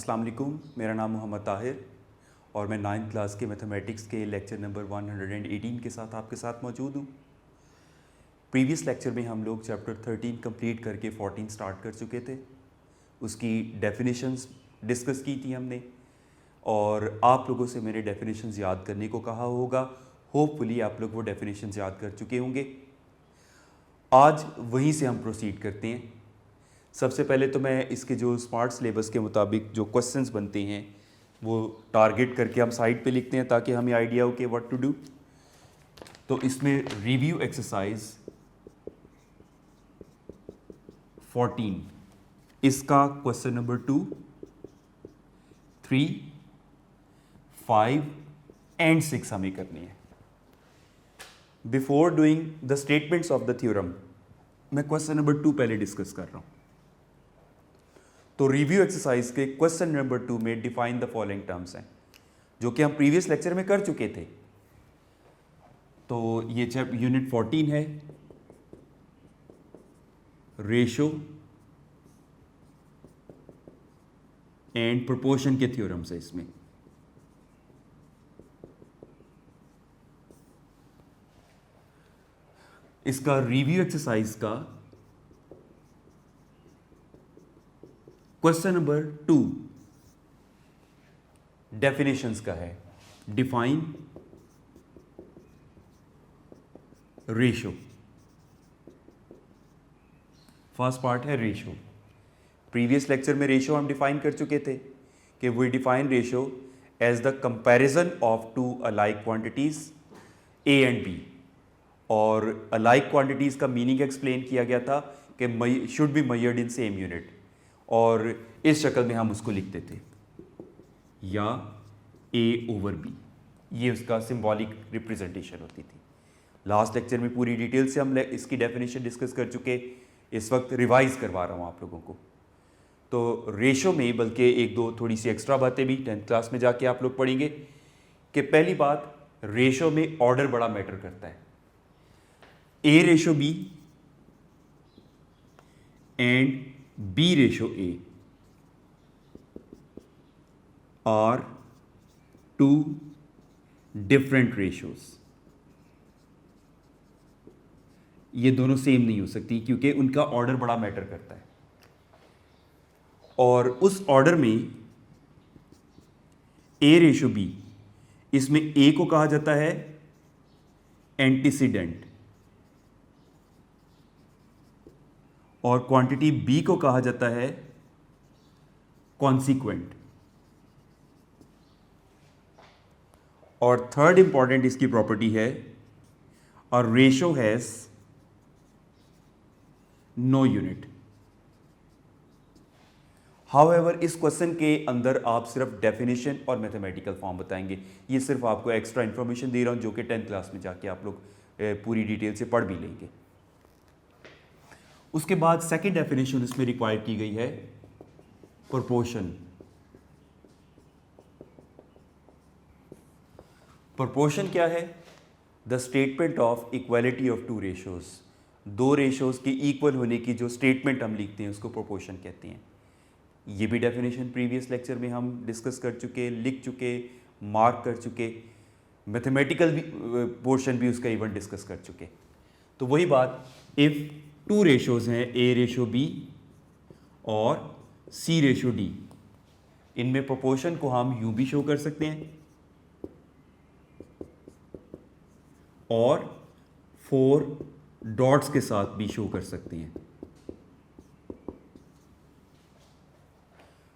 अस्सलाम वालेकुम, मेरा नाम मोहम्मद ताहिर और मैं 9th क्लास के मैथमेटिक्स के लेक्चर नंबर 118 के साथ आपके साथ मौजूद हूँ। प्रीवियस लेक्चर में हम लोग चैप्टर 13 कंप्लीट करके 14 स्टार्ट कर चुके थे। उसकी डेफिनेशंस डिस्कस की थी हमने और आप लोगों से मेरे डेफिनेशंस याद करने को कहा होगा। होपफुली आप लोग वो डेफिनेशंस याद कर चुके होंगे। आज वहीं से हम प्रोसीड करते हैं। सबसे पहले तो मैं इसके जो स्मार्ट सिलेबस के मुताबिक जो क्वेश्चंस बनते हैं वो टारगेट करके हम साइड पे लिखते हैं ताकि हमें आइडिया हो कि व्हाट टू डू। तो इसमें रिव्यू एक्सरसाइज 14 इसका क्वेश्चन नंबर 2, 3, 5 एंड 6 हमें करनी है। Before doing the statements of the theorem मैं क्वेश्चन नंबर 2 पहले डिस्कस कर रहा हूं। तो रिव्यू एक्सरसाइज के क्वेश्चन नंबर 2 में डिफाइन द फॉलोइंग टर्म्स हैं जो कि हम प्रीवियस लेक्चर में कर चुके थे। तो ये यूनिट 14 है, रेशो एंड प्रोपोर्शन के थ्योरम्स है इसमें। इसका रिव्यू एक्सरसाइज का क्वेश्चन नंबर 2 डेफिनेशंस का है। Define ratio. फर्स्ट पार्ट है रेशो। प्रीवियस लेक्चर में रेशो हम डिफाइन कर चुके थे कि we define ratio as the comparison of two alike quantities A and B. और अलाइक क्वांटिटीज का मीनिंग एक्सप्लेन किया गया था कि should be measured in same unit, और इस शक्ल में हम उसको लिखते थे या A ओवर B। ये उसका सिंबॉलिक रिप्रेजेंटेशन होती थी। लास्ट लेक्चर में पूरी डिटेल से हम इसकी डेफिनेशन डिस्कस कर चुके। इस वक्त रिवाइज करवा रहा हूँ आप लोगों को। तो रेशो में बल्कि एक दो थोड़ी सी एक्स्ट्रा बातें भी 10th क्लास में जाके आप लोग पढ़ेंगे कि पहली बात, रेशो में ऑर्डर बड़ा मैटर करता है। A ratio B and B ratio A are two different ratios। ये दोनों सेम नहीं हो सकती क्योंकि उनका ऑर्डर बड़ा मैटर करता है। और उस ऑर्डर में A रेशो B, इसमें A को कहा जाता है एंटीसीडेंट और क्वांटिटी B को कहा जाता है कॉन्सिक्वेंट। और थर्ड इंपॉर्टेंट इसकी प्रॉपर्टी है, और ratio has no unit. However इस क्वेश्चन के अंदर आप सिर्फ डेफिनेशन और मैथमेटिकल फॉर्म बताएंगे। ये सिर्फ आपको एक्स्ट्रा इंफॉर्मेशन दे रहा हूं जो कि 10th क्लास में जाके आप लोग पूरी डिटेल से पढ़ भी लेंगे। उसके बाद सेकंड डेफिनेशन इसमें रिक्वायर की गई है, प्रोपोर्शन। प्रोपोर्शन क्या है? The statement of equality of two ratios. दो रेशोज के इक्वल होने की जो स्टेटमेंट हम लिखते हैं उसको प्रोपोर्शन कहते हैं। ये भी डेफिनेशन प्रीवियस लेक्चर में हम डिस्कस कर चुके, लिख चुके, मार्क कर चुके, मैथमेटिकल भी पोर्शन भी उसका इवन डिस्कस कर चुके। तो वही बात, इफ टू रेशोज हैं A रेशो B और C रेशो D, इनमें प्रोपोर्शन को हम यूं भी शो कर सकते हैं और 4 डॉट्स के साथ भी शो कर सकते हैं।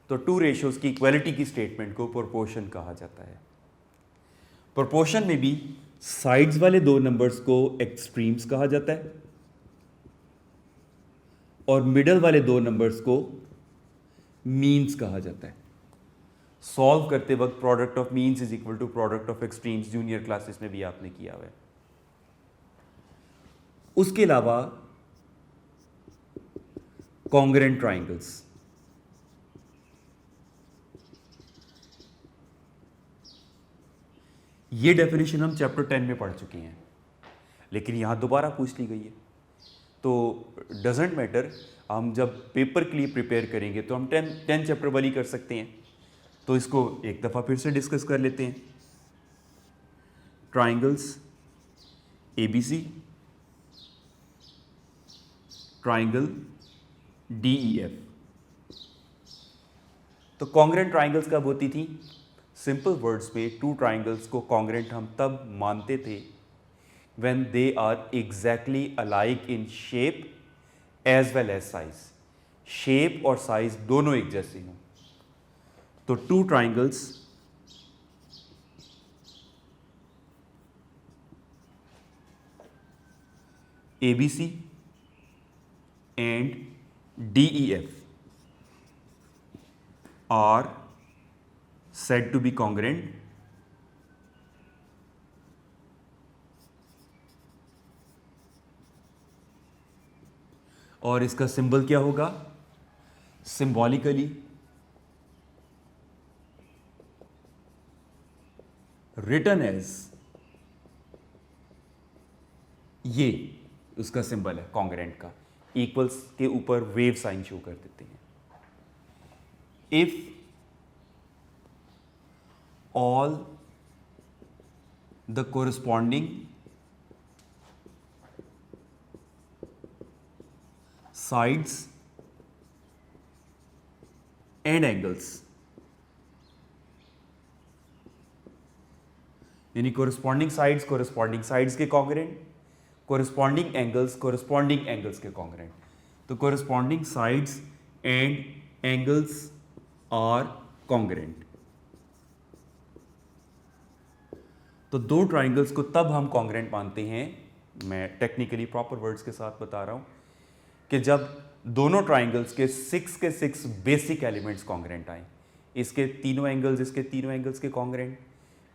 तो टू रेशोज की इक्वालिटी की स्टेटमेंट को प्रोपोर्शन कहा जाता है। प्रोपोर्शन में भी साइड्स वाले दो नंबर्स को एक्सट्रीम्स कहा जाता है और मिडल वाले दो नंबर्स को मीन्स कहा जाता है। सॉल्व करते वक्त product of means is equal to product of extremes junior classes में भी आपने किया हुआ है। उसके अलावा कॉन्ग्रुएंट ट्रायंगल्स, ये डेफिनेशन हम चैप्टर 10 में पढ़ चुके हैं, लेकिन यहां दोबारा पूछ ली गई है। तो डजेंट मैटर, हम जब पेपर के लिए प्रिपेयर करेंगे तो हम 10 चैप्टर वाली कर सकते हैं। तो इसको एक दफ़ा फिर से डिस्कस कर लेते हैं। Triangles ABC, triangle DEF। तो कॉन्ग्रेंट ट्राइंगल्स कब होती थी? सिंपल वर्ड्स में टू ट्राइंगल्स को कॉन्ग्रेंट हम तब मानते थे when they are exactly alike in shape as well as size। Shape और साइज दोनों एक जैसे हों। तो two triangles ABC and DEF are said to be congruent और इसका सिंबल क्या होगा? सिंबॉलिकली रिटन एज, ये उसका सिंबल है कॉन्ग्रेंट का, इक्वल्स के ऊपर वेव साइन शो कर देते हैं। If all the corresponding sides and angles, यानी कोरिस्पॉन्डिंग साइड्स के कॉन्ग्रेंट, कोरिस्पॉन्डिंग एंगल्स के कॉन्ग्रेंट। तो corresponding sides and angles are congruent. तो दो ट्राइंगल्स को तब हम कॉन्ग्रेंट मानते हैं, मैं टेक्निकली प्रॉपर वर्ड्स के साथ बता रहा हूं, कि जब दोनों ट्राइंगल्स के 6 बेसिक एलिमेंट्स कॉन्ग्रेंट आए। इसके तीनों एंगल्स के कॉन्ग्रेंट,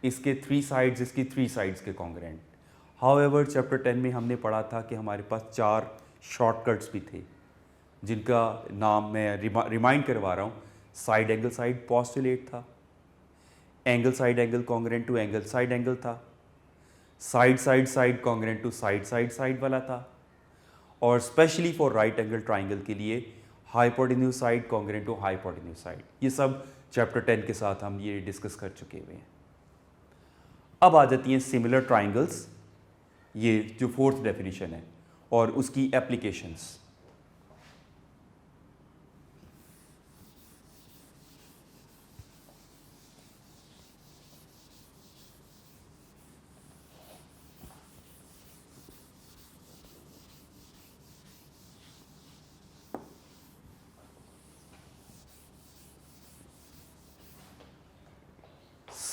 इसके 3 साइड्स इसकी 3 साइड्स के कॉन्ग्रेंट। हाउएवर चैप्टर 10 में हमने पढ़ा था कि हमारे पास 4 शॉर्टकट्स भी थे, जिनका नाम मैं रिमाइंड करवा रहा हूँ। साइड एंगल साइड पॉस्टुलेट था, angle side angle congruent to angle side angle था, side side side congruent to side side side वाला था, और specially for right angle triangle के लिए hypotenuse side congruent to hypotenuse side. ये सब chapter 10 के साथ हम ये डिस्कस कर चुके हुए हैं। अब आ जाती हैं सिमिलर ट्राइंगल्स, ये जो फोर्थ डेफिनेशन है, और उसकी एप्लीकेशंस।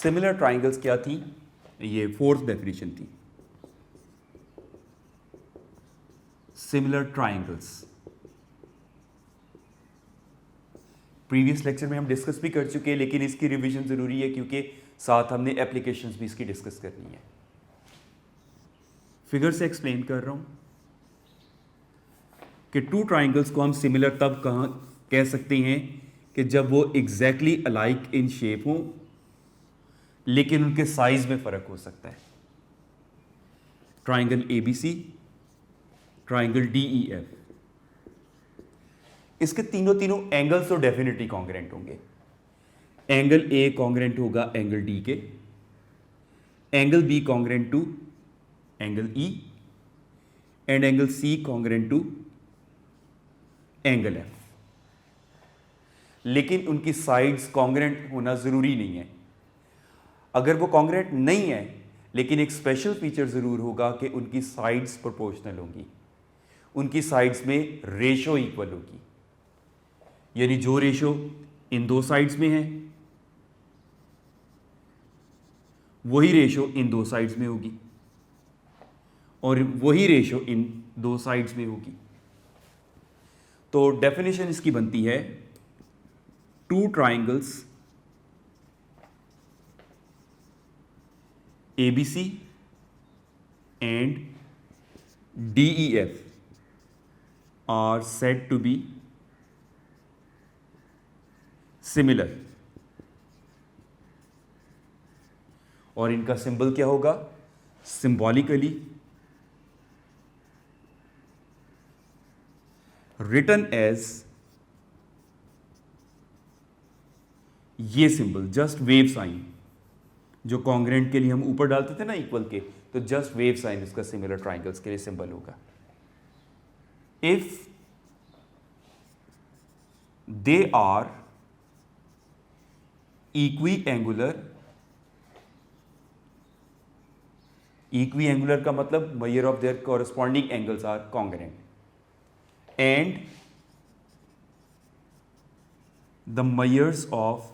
सिमिलर ट्राइंगल्स क्या थी? ये फोर्थ डेफिनेशन थी। सिमिलर ट्राइंगल्स प्रीवियस लेक्चर में हम डिस्कस भी कर चुके हैं, लेकिन इसकी रिवीजन जरूरी है क्योंकि साथ हमने एप्लीकेशंस भी इसकी डिस्कस करनी है। फिगर से एक्सप्लेन कर रहा हूं कि टू ट्राइंगल्स को हम सिमिलर तब कह सकते हैं कि जब वो एग्जैक्टली अलाइक इन शेप हो, लेकिन उनके साइज में फर्क हो सकता है। ट्राइंगल ABC, ट्राइंगल DEF, इसके तीनों एंगल्स तो डेफिनेटली कॉन्ग्रेंट होंगे। एंगल A कॉन्ग्रेंट होगा एंगल D के, angle B congruent to angle E, and angle C congruent to angle F। लेकिन उनकी साइड्स कॉन्ग्रेंट होना जरूरी नहीं है। अगर वो कॉन्ग्रेंट नहीं है, लेकिन एक स्पेशल फीचर जरूर होगा कि उनकी साइड्स प्रोपोर्शनल होंगी, उनकी साइड्स में रेशो इक्वल होगी। यानी जो रेशो इन दो साइड्स में है, वही रेशो इन दो साइड्स में होगी, और वही रेशो इन दो साइड्स में होगी। तो डेफिनेशन इसकी बनती है, two triangles ABC and DEF are said to be similar, और इनका सिंबल क्या होगा? सिंबॉलिकली रिटन एज ये सिंबल जस्ट वेव साइन, जो कॉन्ग्रेंट के लिए हम ऊपर डालते थे ना इक्वल के, तो जस्ट वेव साइन इसका सिमिलर ट्राइंगल्स के लिए सिंबल होगा. If they are equiangular का मतलब measure of their corresponding angles are congruent, and the measures of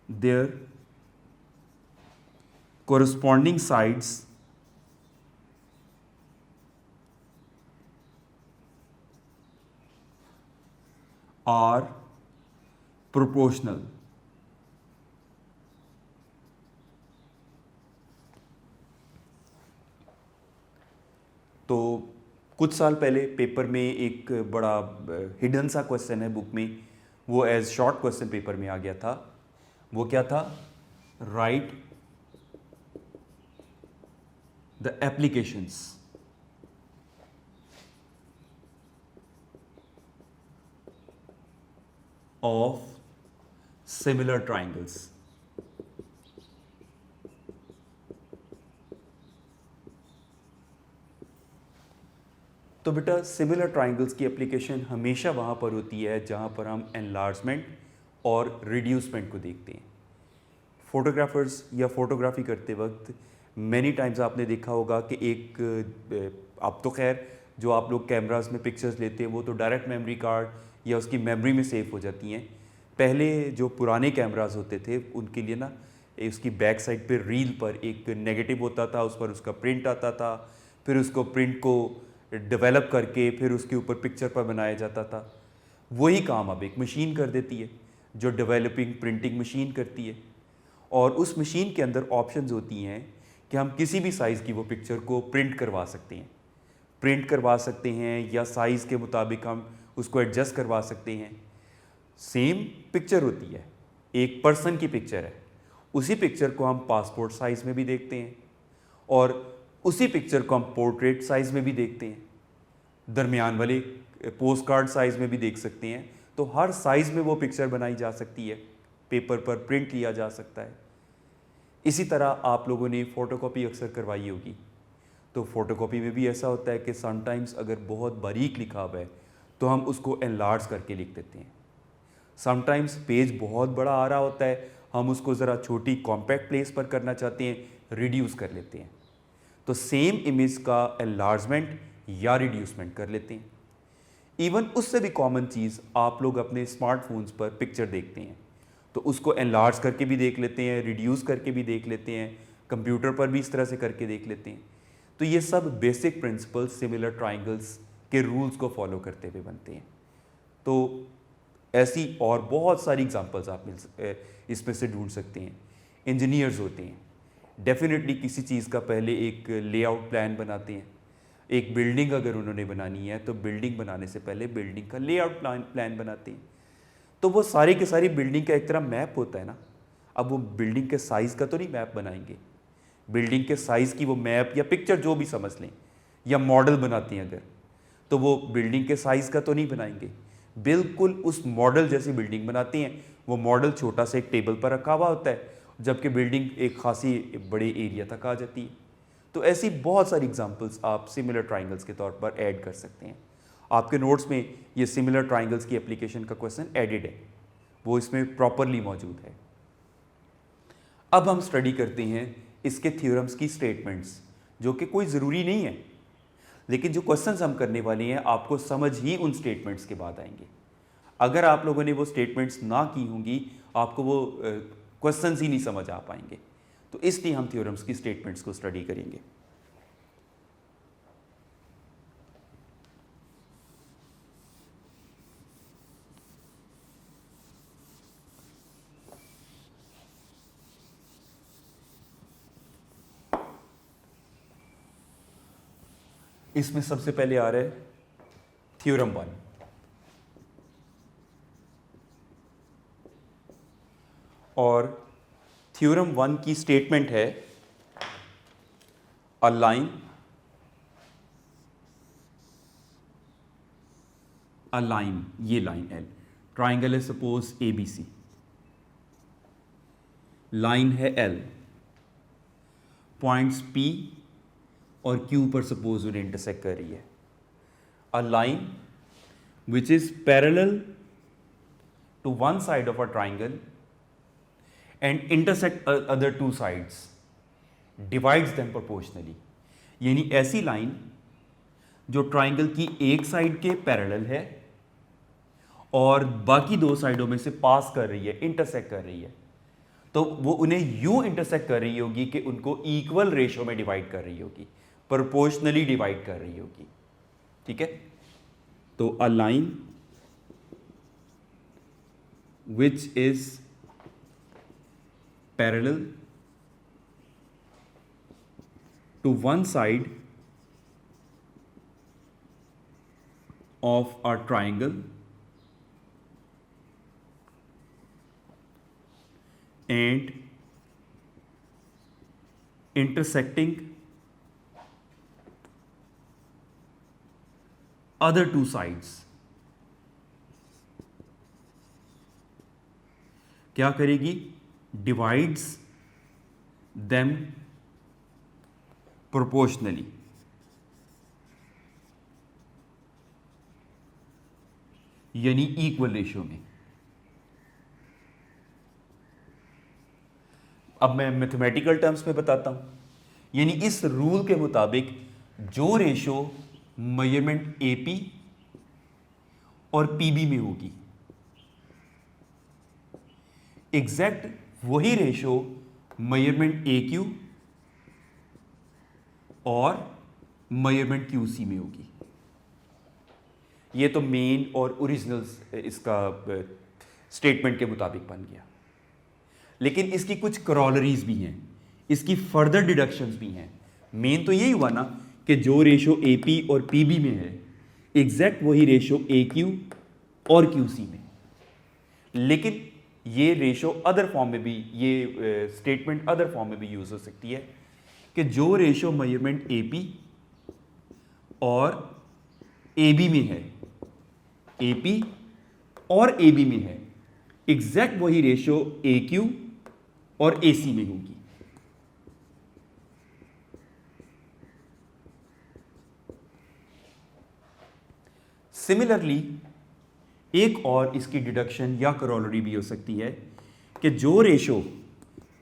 their corresponding sides are proportional. तो कुछ साल पहले पेपर में एक बड़ा हिडन सा क्वेश्चन है बुक में, वो एज शॉर्ट क्वेश्चन पेपर में आ गया था. वो क्या था? Right the applications of similar triangles. तो बेटा सिमिलर ट्राइंगल्स की एप्लीकेशन हमेशा वहाँ पर होती है जहाँ पर हम एनलार्जमेंट और रिड्यूसमेंट को देखते हैं. फोटोग्राफर्स या फोटोग्राफी करते वक्त मैनी टाइम्स आपने देखा होगा कि अब तो खैर जो आप लोग कैमरास में पिक्चर्स लेते हैं वो तो डायरेक्ट मेमोरी कार्ड या उसकी मेमोरी में सेव हो जाती हैं. पहले जो पुराने कैमरास होते थे उनके लिए ना उसकी बैक साइड पे रील पर एक नेगेटिव होता था, उस पर उसका प्रिंट आता था, फिर उसको प्रिंट को डेवलप करके फिर उसके ऊपर पिक्चर पर बनाया जाता था. वही काम अब एक मशीन कर देती है जो डेवलपिंग प्रिंटिंग मशीन करती है. और उस मशीन के अंदर ऑप्शंस होती हैं कि हम किसी भी साइज़ की वो पिक्चर को प्रिंट करवा सकते हैं या साइज़ के मुताबिक हम उसको एडजस्ट करवा सकते हैं. सेम पिक्चर होती है, एक पर्सन की पिक्चर है, उसी पिक्चर को हम पासपोर्ट साइज़ में भी देखते हैं और उसी पिक्चर को हम पोर्ट्रेट साइज़ में भी देखते हैं, दरमियान वाले पोस्ट कार्ड साइज़ में भी देख सकते हैं. तो हर साइज़ में वो पिक्चर बनाई जा सकती है, पेपर पर प्रिंट लिया जा सकता है. इसी तरह आप लोगों ने फ़ोटोकॉपी अक्सर करवाई होगी, तो फ़ोटोकॉपी में भी ऐसा होता है कि समटाइम्स अगर बहुत बारीक लिखा हुआ है तो हम उसको एनलार्ज करके लिख देते हैं. समटाइम्स पेज बहुत बड़ा आ रहा होता है, हम उसको ज़रा छोटी कॉम्पैक्ट प्लेस पर करना चाहते हैं, रिड्यूस कर लेते हैं. तो सेम इमेज का एनलार्जमेंट या रिड्यूसमेंट कर लेते हैं. इवन उससे भी कॉमन चीज़, आप लोग अपने स्मार्टफोन्स पर पिक्चर देखते हैं तो उसको एनलार्ज करके भी देख लेते हैं, रिड्यूस करके भी देख लेते हैं, कंप्यूटर पर भी इस तरह से करके देख लेते हैं. तो ये सब बेसिक प्रिंसिपल्स सिमिलर ट्राइंगल्स के रूल्स को फॉलो करते हुए बनते हैं. तो ऐसी और बहुत सारी एग्जांपल्स आप इसमें से ढूंढ सकते हैं. इंजीनियर्स होते हैं, डेफिनेटली किसी चीज़ का पहले एक लेआउट प्लान बनाते हैं. एक बिल्डिंग अगर उन्होंने बनानी है तो बिल्डिंग बनाने से पहले बिल्डिंग का लेआउट प्लान बनाते हैं. तो वो सारी की सारी बिल्डिंग का एक तरह मैप होता है ना. अब वो बिल्डिंग के साइज़ का तो नहीं मैप बनाएंगे, बिल्डिंग के साइज़ की वो मैप या पिक्चर जो भी समझ लें या मॉडल बनाते हैं अगर, तो वो बिल्डिंग के साइज़ का तो नहीं बनाएंगे, बिल्कुल उस मॉडल जैसी बिल्डिंग बनाते हैं. वो मॉडल छोटा सा एक टेबल पर रखा हुआ होता है, जबकि बिल्डिंग एक खासी बड़े एरिया तक आ जाती है. तो ऐसी बहुत सारी एग्जांपल्स आप सिमिलर ट्राइंगल्स के तौर पर ऐड कर सकते हैं. आपके नोट्स में ये सिमिलर ट्राइंगल्स की एप्लीकेशन का क्वेश्चन एडेड है, वो इसमें प्रॉपरली मौजूद है. अब हम स्टडी करते हैं इसके थ्योरम्स की स्टेटमेंट्स, जो कि कोई ज़रूरी नहीं है, लेकिन जो क्वेश्चंस हम करने वाले हैं आपको समझ ही उन स्टेटमेंट्स के बाद आएंगे. अगर आप लोगों ने वो स्टेटमेंट्स ना की होंगी आपको वो क्वेश्चंस ही नहीं समझ आ पाएंगे. तो इसलिए हम थ्योरम्स की स्टेटमेंट्स को स्टडी करेंगे. इसमें सबसे पहले आ रहा है थ्योरम 1. और थ्योरम 1 की स्टेटमेंट है अ लाइन ये लाइन L ट्राइंगल है सपोज ABC, लाइन है L, पॉइंट्स P और Q पर सपोज उन्हें इंटरसेक्ट कर रही है. A line which is parallel to one side of a triangle and intersect other two sides divides them proportionally. यानी ऐसी लाइन जो ट्राइंगल की एक साइड के पैरेलल है और बाकी दो साइडों में से पास कर रही है, इंटरसेक्ट कर रही है, तो वो उन्हें यूं इंटरसेक्ट कर रही होगी कि उनको इक्वल रेशियो में डिवाइड कर रही होगी, प्रोपोर्शनली डिवाइड कर रही होगी. ठीक है. तो a line which is parallel to one side of a triangle and intersecting other two sides. क्या करेगी? Divides them proportionally. यानी इक्वल रेशियो में. अब मैं मैथमेटिकल टर्म्स में बताता हूं. यानी इस रूल के मुताबिक जो रेशियो मेजरमेंट एपी और पीबी में होगी, एग्जैक्ट वही रेशियो मेजरमेंट AQ और मेजरमेंट QC में होगी. ये तो मेन और ओरिजिनल इसका स्टेटमेंट के मुताबिक बन गया. लेकिन इसकी कुछ करोलरीज भी हैं, इसकी फर्दर डिडक्शंस भी हैं. मेन तो यही हुआ ना कि जो रेशियो AP और PB में है, एग्जैक्ट वही रेशियो AQ और QC में. लेकिन ये रेशो अदर फॉर्म में भी, ये स्टेटमेंट अदर फॉर्म में भी यूज हो सकती है कि जो रेशो मेजरमेंट AP और AB में है, AP और AB में है, एग्जैक्ट वही रेशो AQ और AC में होगी. सिमिलरली एक और इसकी डिडक्शन या करोलरी भी हो सकती है कि जो रेशो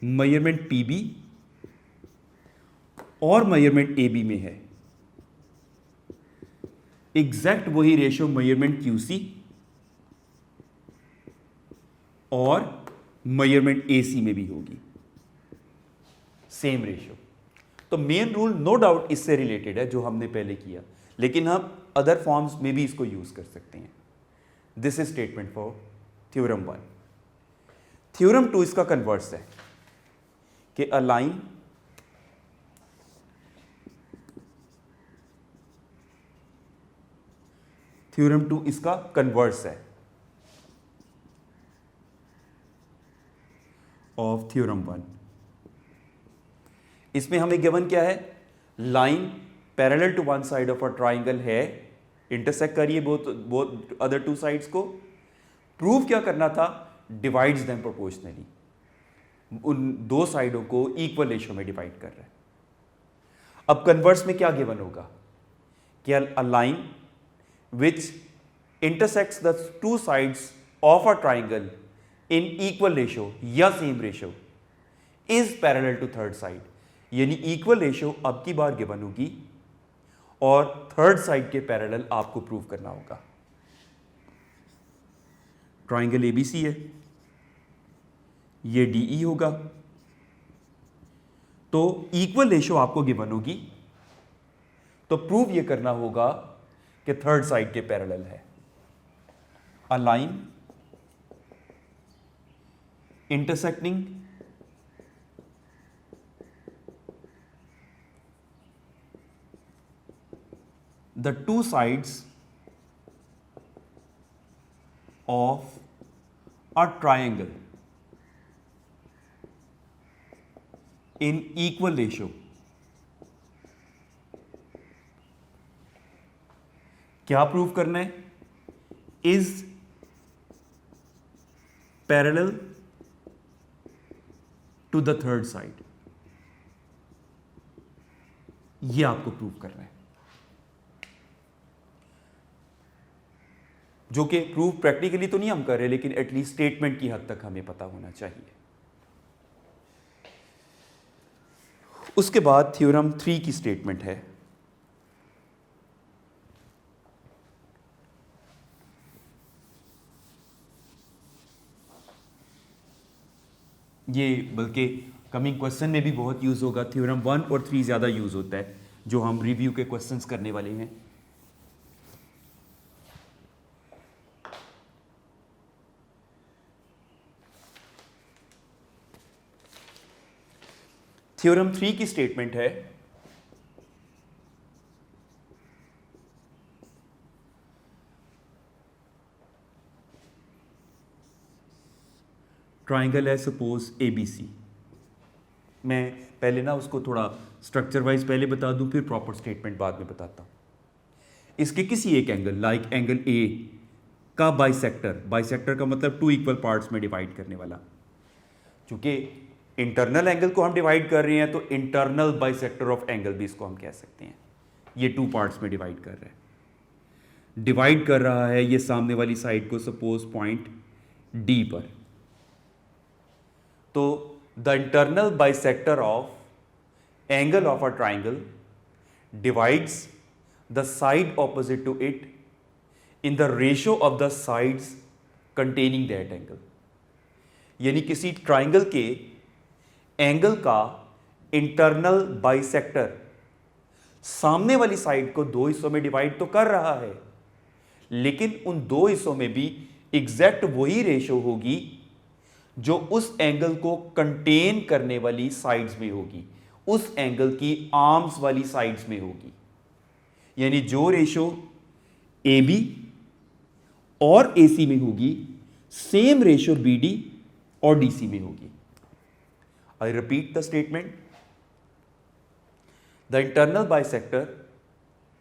मेजरमेंट PB और मेजरमेंट AB में है, एग्जैक्ट वही रेशो मेजरमेंट QC और मेजरमेंट AC में भी होगी. Same ratio. तो मेन रूल नो डाउट इससे रिलेटेड है जो हमने पहले किया, लेकिन हम अदर फॉर्म्स में भी इसको यूज कर सकते हैं. This is statement for theorem 1. Theorem 2 इसका कन्वर्स है कि अ लाइन थ्योरम 2 इसका कन्वर्स है ऑफ थ्योरम 1. इसमें हमें गिवन क्या है? Line parallel to one side of a triangle है, इंटरसेक्ट करिए बोथ अदर टू साइड्स को. प्रूव क्या करना था? Divides them proportionally. उन दो साइडों को इक्वल रेशियो में डिवाइड कर रहा है. अब कन्वर्स में क्या गिवन होगा? कि a line which intersects the two sides of a triangle in equal ratio या same ratio is parallel to third side. यानी इक्वल रेशियो अब की बार गिवन होगी और थर्ड साइड के पैरेलल आपको प्रूव करना होगा. ट्राइंगल ABC है, ये DE होगा, तो इक्वल रेशियो आपको गिवन होगी, तो प्रूव ये करना होगा कि थर्ड साइड के पैरेलल है. A line intersecting the two sides of a triangle in equal ratio क्या प्रूव करना है? Is parallel to the third side, ये आपको प्रूव करना है, जो कि प्रूव प्रैक्टिकली तो नहीं हम कर रहे, लेकिन एटलीस्ट स्टेटमेंट की हद तक हमें पता होना चाहिए। उसके बाद थ्योरम 3 की स्टेटमेंट है, ये बल्कि कमिंग क्वेश्चन में भी बहुत यूज होगा। थ्योरम 1 और 3 ज्यादा यूज होता है जो हम रिव्यू के क्वेश्चंस करने वाले हैं। थ्योरम 3 की स्टेटमेंट है, ट्राइंगल है सपोज ABC। मैं पहले ना उसको थोड़ा स्ट्रक्चर वाइज पहले बता दूं, फिर प्रॉपर स्टेटमेंट बाद में बताता हूं। इसके किसी एक एंगल लाइक एंगल A का बाइसेक्टर का मतलब 2 इक्वल पार्ट्स में डिवाइड करने वाला। चूंकि इंटरनल एंगल को हम डिवाइड कर रहे हैं तो इंटरनल बाइसेक्टर ऑफ एंगल भी इसको हम कह सकते हैं। ये 2 पार्ट्स में डिवाइड कर रहा है, डिवाइड कर रहा है ये सामने वाली साइड को सपोज पॉइंट D पर। तो the internal bisector of angle of a triangle divides the side opposite to it in the ratio of the sides containing that angle. यानी किसी ट्राइंगल के एंगल का इंटरनल बाइसेक्टर सामने वाली side को 2 हिस्सों में डिवाइड तो कर रहा है, लेकिन उन 2 हिस्सों में भी एग्जैक्ट वही रेशियो होगी जो उस एंगल को कंटेन करने वाली साइड्स में होगी, उस एंगल की आर्म्स वाली साइड्स में होगी। यानी जो रेशियो AB और AC में होगी, सेम रेशियो BD और DC में होगी। I repeat the statement. The internal bisector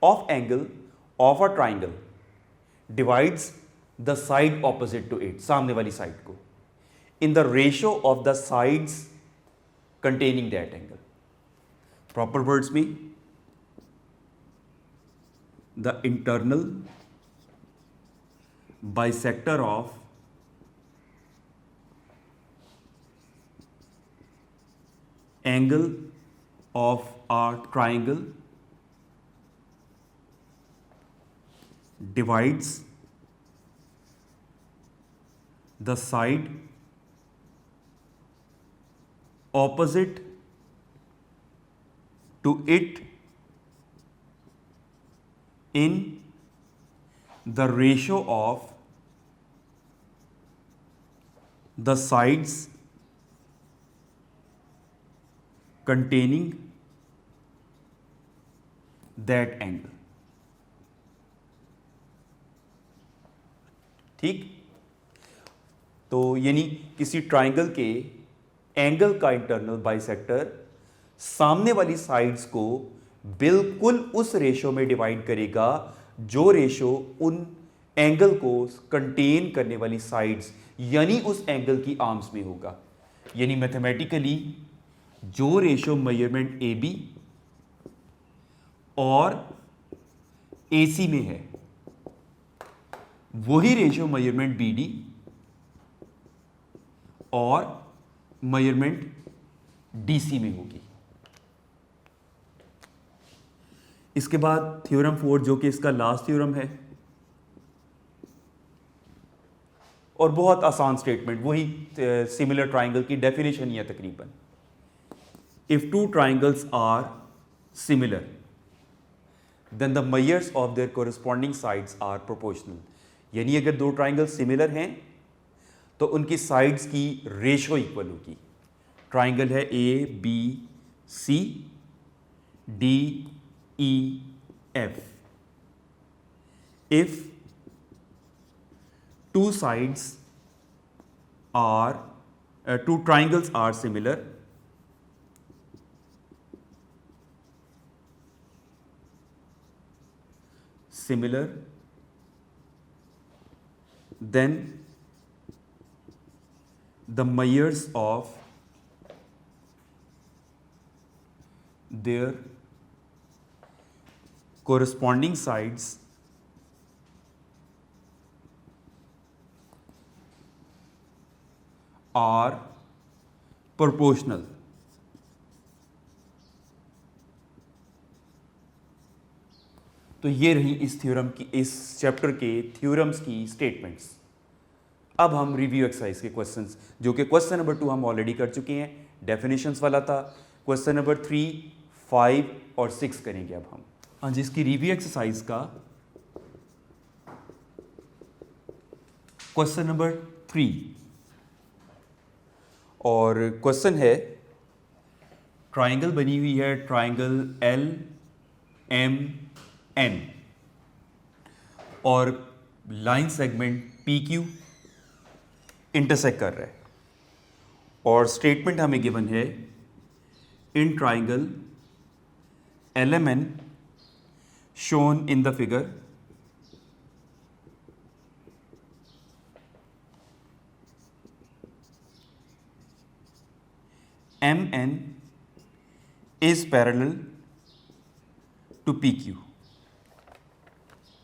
of angle of a triangle divides the side opposite to it, सामने वाली साइड को, in the ratio of the sides containing that angle. Proper words में the internal bisector of angle of a triangle divides the side opposite to it in the ratio of the sides containing that angle। ठीक, तो यानी किसी triangle के angle का internal bisector सामने वाली sides को बिल्कुल उस रेशो में डिवाइड करेगा जो रेशो उन एंगल को कंटेन करने वाली साइड्स यानी उस एंगल की आर्म्स में होगा। यानी मैथमेटिकली जो रेशो मेजरमेंट AB और AC में है, वही रेशो मेजरमेंट BD और मेजरमेंट DC में होगी। इसके बाद थ्योरम 4 जो कि इसका लास्ट थ्योरम है और बहुत आसान स्टेटमेंट, वही सिमिलर ट्राइंगल की डेफिनेशन ही है तकरीबन। If 2 triangles are similar then the measures of their corresponding sides are proportional। यानी अगर 2 ट्राइंगल सिमिलर हैं तो उनकी साइड्स की रेशो इक्वल होगी। ट्राइंगल है ABC DEF। if 2 sides are 2 triangles are similar then the measures of their corresponding sides are proportional. तो ये रही इस थ्योरम की, इस चैप्टर के थ्योरम्स की स्टेटमेंट्स। अब हम रिव्यू एक्सरसाइज के क्वेश्चंस, जो कि क्वेश्चन नंबर 2 हम ऑलरेडी कर चुके हैं, डेफिनेशंस वाला था। क्वेश्चन नंबर 3, 5 और 6 करेंगे अब हम। हाँ जी, इसकी रिव्यू एक्सरसाइज का क्वेश्चन नंबर 3 और क्वेश्चन है, ट्राइंगल बनी हुई है, ट्राइंगल एल एम एन और line segment P Q intersect कर रहा है और स्टेटमेंट हमें गिवन है, in triangle L M N shown in the figure M N is parallel to P Q.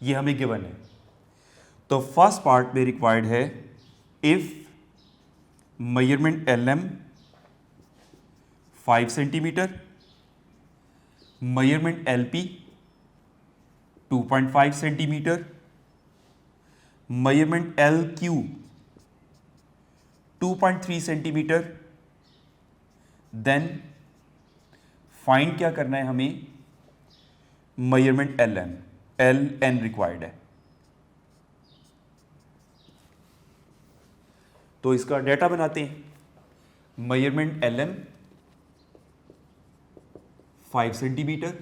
ये हमें गिवन है। तो फर्स्ट पार्ट में रिक्वायर्ड है, if measurement L M 5 centimetre, measurement L P 2.5 centimetre, measurement L Q 2.3 centimetre, then find क्या करना है हमें, measurement L M, L N required है। तो इसका डेटा बनाते हैं। Measurement L M 5 centimetre,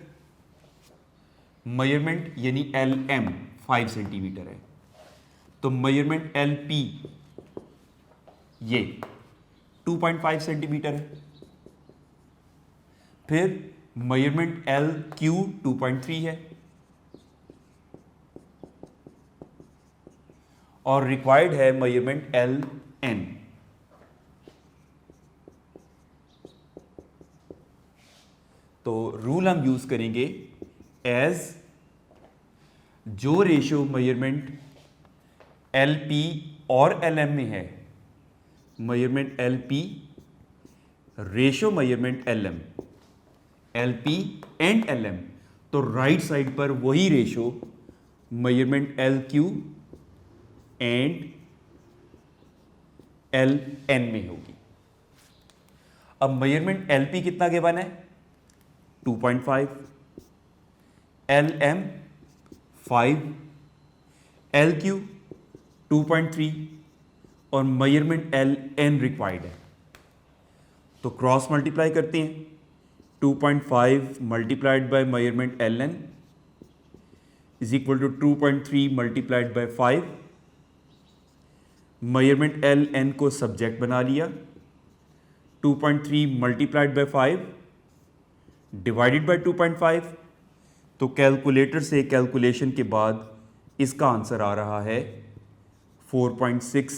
measurement यानी एल एम 5 सेंटीमीटर है, तो मेजरमेंट एल पी ये 2.5 सेंटीमीटर है, फिर मेजरमेंट एल क्यू 2.3 है और रिक्वायर्ड है मेजरमेंट एल एन। तो रूल हम यूज करेंगे, एज जो रेशियो मेजरमेंट एल पी और एल एम में है, measurement L P ratio measurement L M, L P and L M, तो राइट साइड पर वही ratio measurement L Q and L N में होगी। अब मेजरमेंट एल पी कितना गिवन है, 2.5, एल एम 5, एल क्यू 2.3 और मेजरमेंट एल एन रिक्वायर्ड है। तो क्रॉस मल्टीप्लाई करते हैं, 2.5 multiplied by measurement L N is equal to 2.3 multiplied by 5। Measurement L N को सब्जेक्ट बना लिया, 2.3 मल्टीप्लाइड बाय 5 डिवाइडेड बाय 2.5। तो कैलकुलेटर से कैलकुलेशन के बाद इसका आंसर आ रहा है 4.6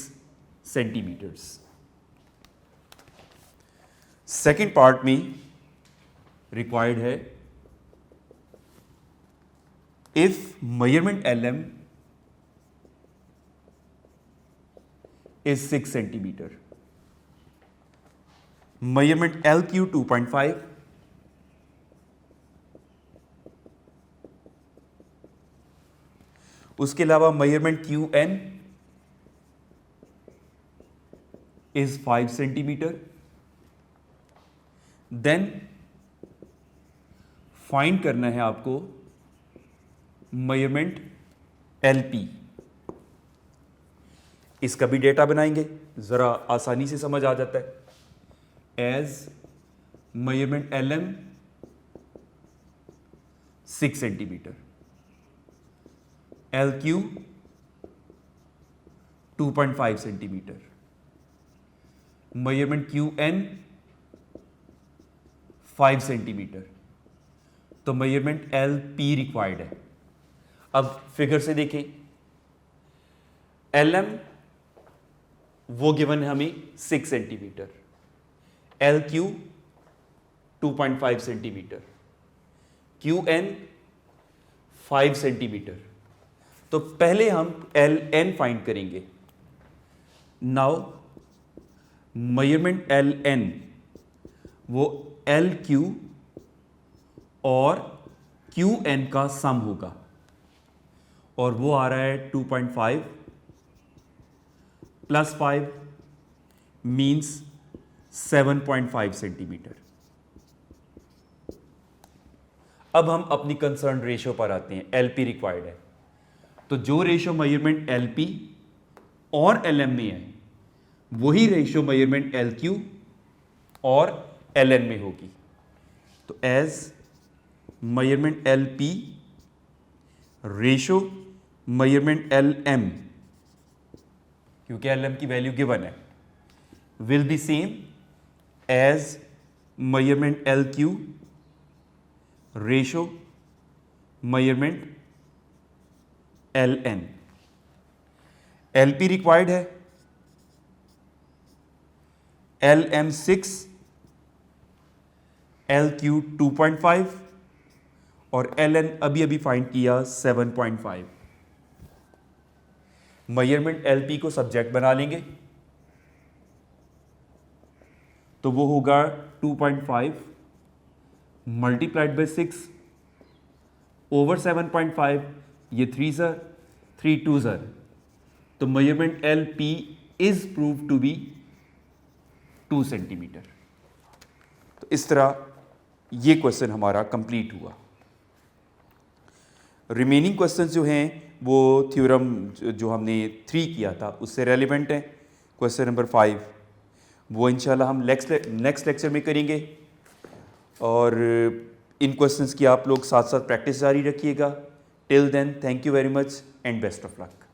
सेंटीमीटर्स। सेकेंड पार्ट में रिक्वायर्ड है, if measurement L M is 6 centimetre, measurement L Q 2.5, उसके अलावा measurement Q N is 5 centimetre, then find करना है आपको मेजरमेंट एल पी। इसका भी डेटा बनाएंगे, जरा आसानी से समझ आ जाता है। As measurement L M 6 centimetre, L Q 2.5 centimetre, measurement Q N 5 centimetre, तो मेजरमेंट एल पी रिक्वायर्ड है। अब फिगर से देखें, एल एम वो गिवन है हमें 6 centimetre, L Q 2.5 centimetre, Q N 5 centimetre. तो पहले हम एल एन फाइंड करेंगे। नाउ मेजरमेंट एल एन वो एल क्यू और क्यू एन का सम होगा, और वो आ रहा है 2.5 प्लस 5 मीन्स 7.5 सेंटीमीटर। अब हम अपनी कंसर्न रेशियो पर आते हैं। एलपी रिक्वायर्ड है, तो जो रेशियो मेजरमेंट एलपी और एलएम में है वही रेशियो मेजरमेंट एलक्यू और एलएन में होगी। तो as measurement LP ratio measurement LM, क्योंकि एलएम की वैल्यू गिवन है, will be same as measurement LQ ratio measurement LN. LP required है, एलएम 6, एलक्यू 2.5 और एलएन अभी अभी फाइंड किया 7.5। मेजरमेंट एलपी को सब्जेक्ट बना लेंगे तो वो होगा 2.5 मल्टीप्लाइड बाई 6 ओवर 7.5, ये 3 सर 3 2 सर। तो measurement LP is proved to be 2 centimetre. तो इस तरह ये क्वेश्चन हमारा कंप्लीट हुआ। रिमेनिंग क्वेश्चंस जो हैं वो थ्योरम जो हमने 3 किया था उससे रेलिवेंट है। क्वेश्चन नंबर 5 वो इंशाल्लाह हम नेक्स्ट लेक्चर में करेंगे, और इन क्वेश्चंस की आप लोग साथ साथ प्रैक्टिस जारी रखिएगा। Till then, thank you very much and best of luck.